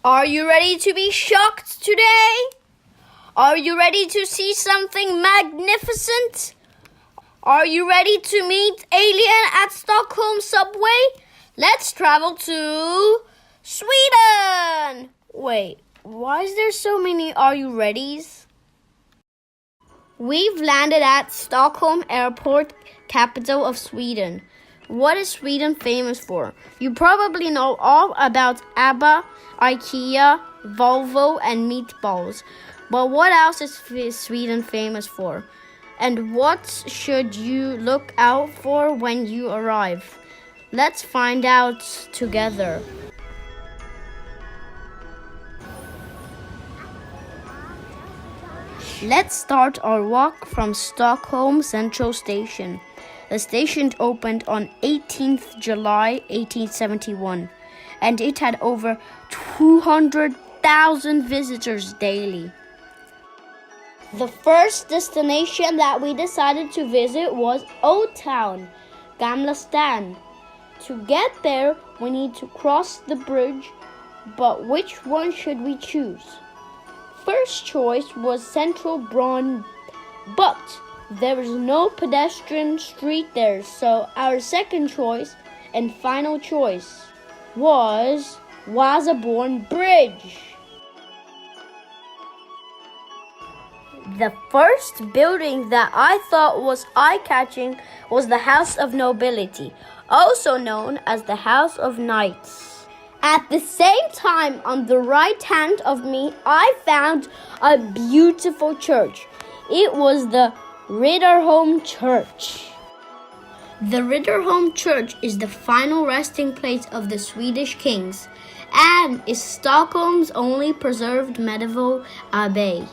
Are you ready to be shocked today? Are you ready to see something magnificent? Are you ready to meet Alien at Stockholm subway? Let's travel to Sweden! Wait, why is there so many Are You Readies? We've landed at Stockholm Airport, capital of Sweden. What is Sweden famous for? You probably know all about ABBA, IKEA, Volvo, and meatballs. But what else is Sweden famous for? And what should you look out for when you arrive? Let's find out together. Let's start our walk from Stockholm Central Station. The station opened on 18th July 1871, and it had over 200,000 visitors daily. The first destination that we decided to visit was Old Town, Gamla stan. To get there, we need to cross the bridge, but which one should we choose? First choice was Central Bron, but there is no pedestrian street there, so our second choice and final choice was Vasa Bridge. The first building that I thought was eye-catching was the House of Nobility, also known as the House of Knights. At the same time, on the right hand of me, I found a beautiful church. It was the Riddarholm Church. The Riddarholm Church is the final resting place of the Swedish kings and is Stockholm's only preserved medieval abbey.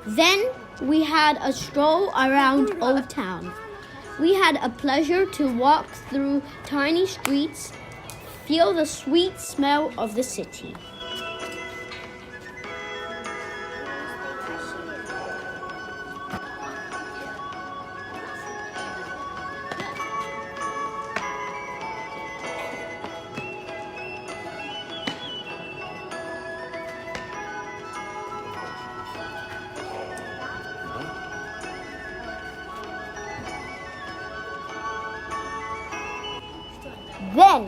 Then we had a stroll around Old Town. We had a pleasure to walk through tiny streets, feel the sweet smell of the city. Then,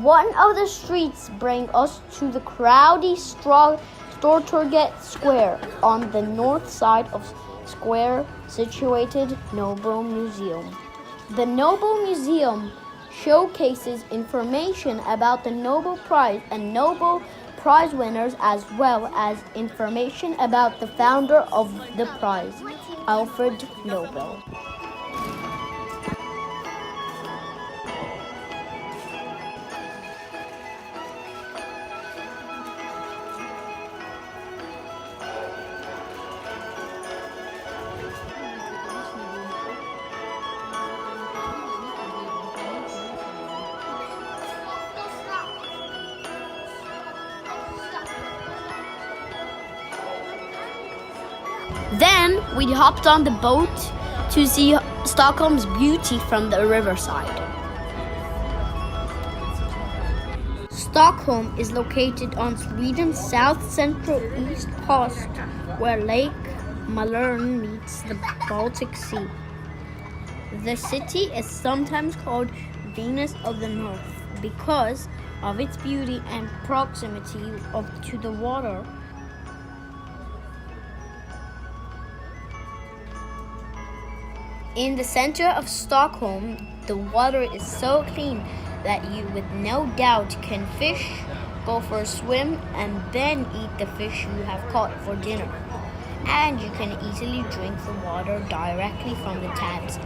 one of the streets brings us to the crowdy Stortorget Square. On the north side of square situated Nobel Museum. The Nobel Museum showcases information about the Nobel Prize and Nobel Prize winners, as well as information about the founder of the prize, Alfred Nobel. Then we hopped on the boat to see Stockholm's beauty from the riverside. Stockholm is located on Sweden's south central east coast, where Lake Mälaren meets the Baltic Sea. The city is sometimes called Venus of the North because of its beauty and proximity to the water. In the center of Stockholm, the water is so clean that you with no doubt can fish, go for a swim, and then eat the fish you have caught for dinner. And you can easily drink the water directly from the taps.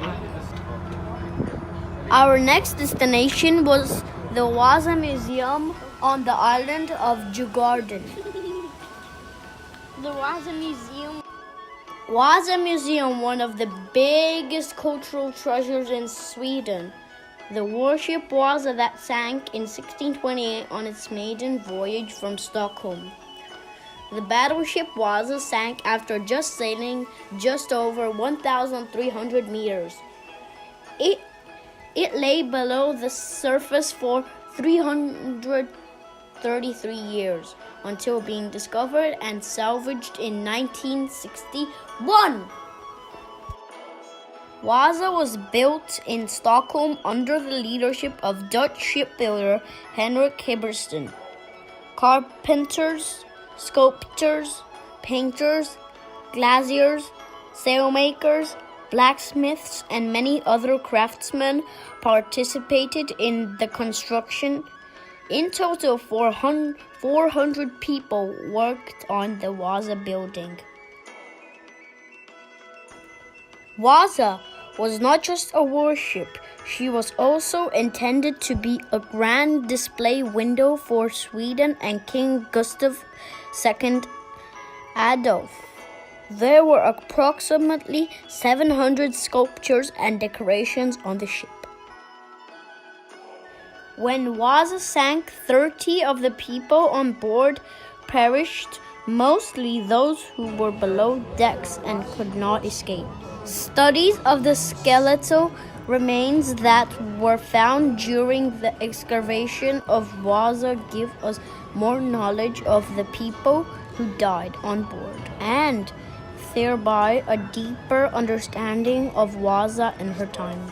Our next destination was the Vasa Museum on the island of Djurgården. The Vasa Museum, one of the biggest cultural treasures in Sweden. The warship Vasa that sank in 1628 on its maiden voyage from Stockholm. The battleship Vasa sank after just sailing just over 1,300 meters. It lay below the surface for 333 years until being discovered and salvaged in 1961. Vasa was built in Stockholm under the leadership of Dutch shipbuilder Henrik Hibbersten. Carpenters, sculptors, painters, glaziers, sailmakers, blacksmiths, and many other craftsmen participated in the construction. In total, 400 people worked on the Vasa building. Vasa was not just a warship, she was also intended to be a grand display window for Sweden and King Gustav II Adolf. There were approximately 700 sculptures and decorations on the ship. When Vasa sank, 30 of the people on board perished, mostly those who were below decks and could not escape. Studies of the skeletal remains that were found during the excavation of Vasa give us more knowledge of the people who died on board, and thereby a deeper understanding of Vasa and her time.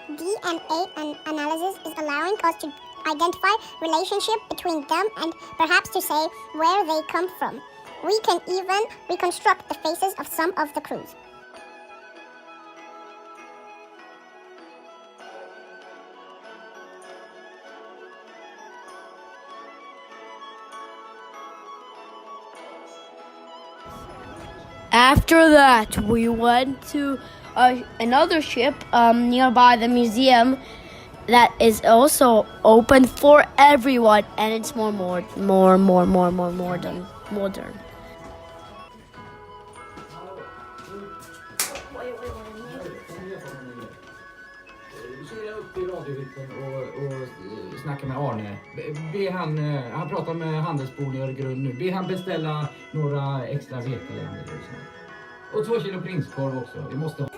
DNA analysis is allowing us to identify relationship between them and perhaps to say where they come from. We can even reconstruct the faces of some of the crews. After that, we went to another ship nearby the museum that is also open for everyone, and it's more modern. I radiohytten och snacka med Arne. Be han pratar med handelsbon i Öregrund nu. Be han beställa några extra veteländer och 2 kilo prinskorv också. Vi måste ha.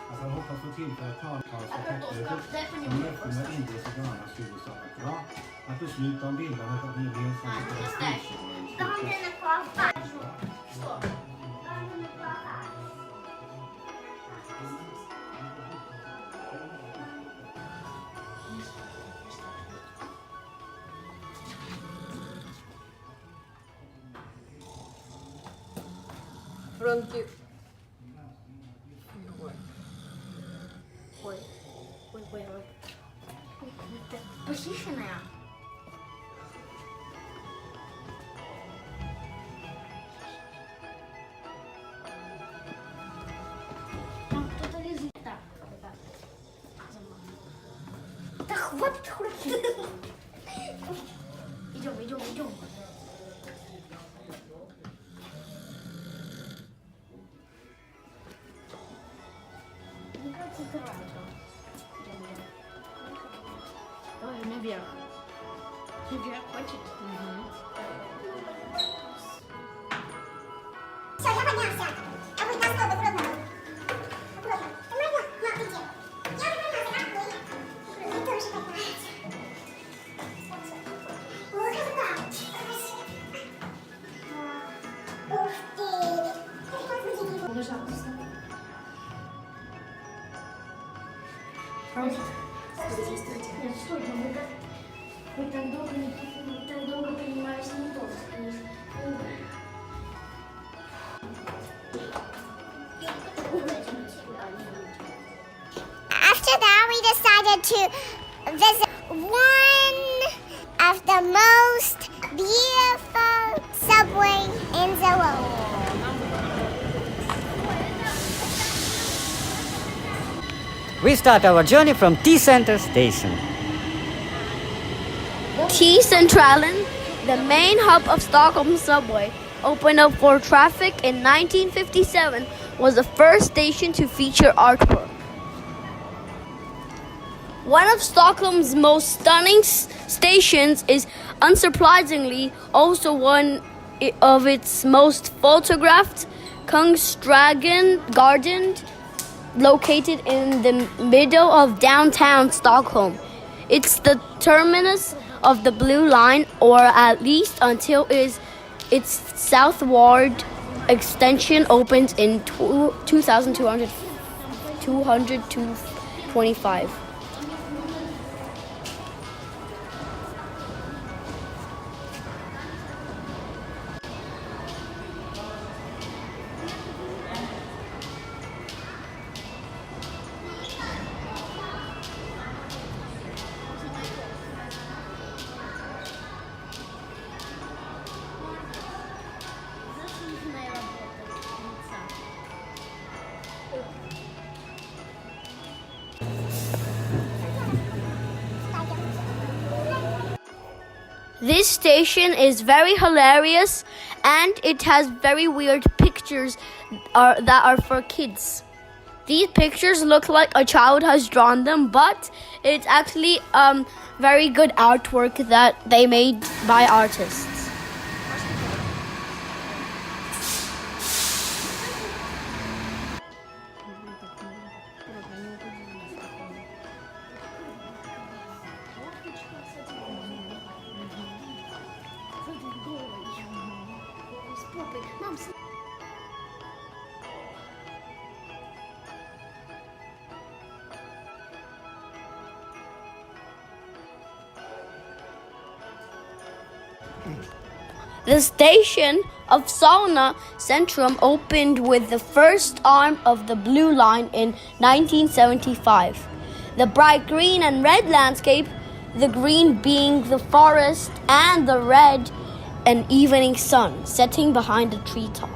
Alltså han hoppas få tillfälle att taltalsförtecknet som öppnar indes och annars huvudsakerna att besluta om bildandet av gemensamma Wait. Position now. Да хватит хрустеть. Идем. Давай наверх. Наверх, хочет? Все, я поднялся. А вы на стол аккуратно. Аккуратно. Ты можно? На, иди. Я уже поднялся, да? Мне тоже поднялся. Ой, как ух ты. Пожалуйста. Нет, стой, вы так долго принимаете не то, конечно. After that, we decided to visit one of the most beautiful subway in the world. We start our journey from T-Central station. T-Centralen, the main hub of Stockholm subway, opened up for traffic in 1957, was the first station to feature artwork. One of Stockholm's most stunning stations is, unsurprisingly, also one of its most photographed, Kungsträdgården, located in the middle of downtown Stockholm. It's the terminus of the Blue Line, or at least until its southward extension opens in 2225. This station is very hilarious, and it has very weird pictures that are for kids. These pictures look like a child has drawn them, but it's actually very good artwork that they made by artists. The station of Solna Centrum opened with the first arm of the Blue Line in 1975. The bright green and red landscape, the green being the forest and the red an evening sun setting behind a treetop.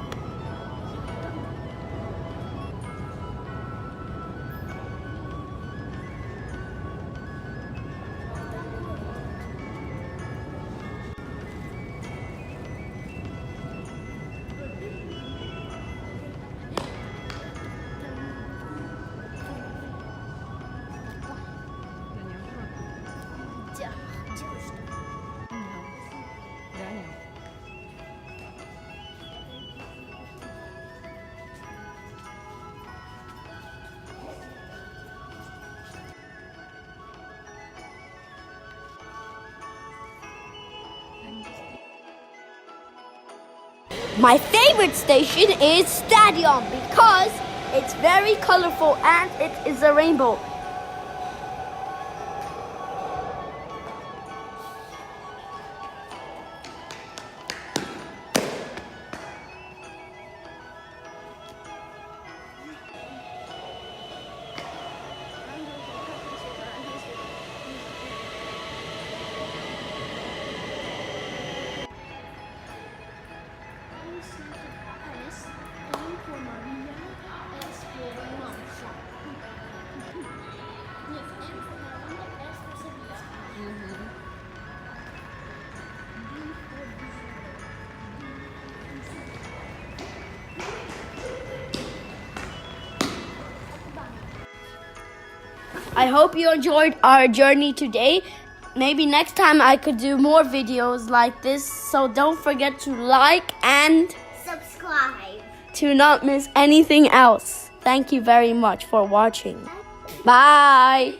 My favorite station is Stadion because it's very colorful and it is a rainbow. I hope you enjoyed our journey today. Maybe next time I could do more videos like this. So don't forget to like and Subscribe to not miss anything else. Thank you very much for watching. Bye.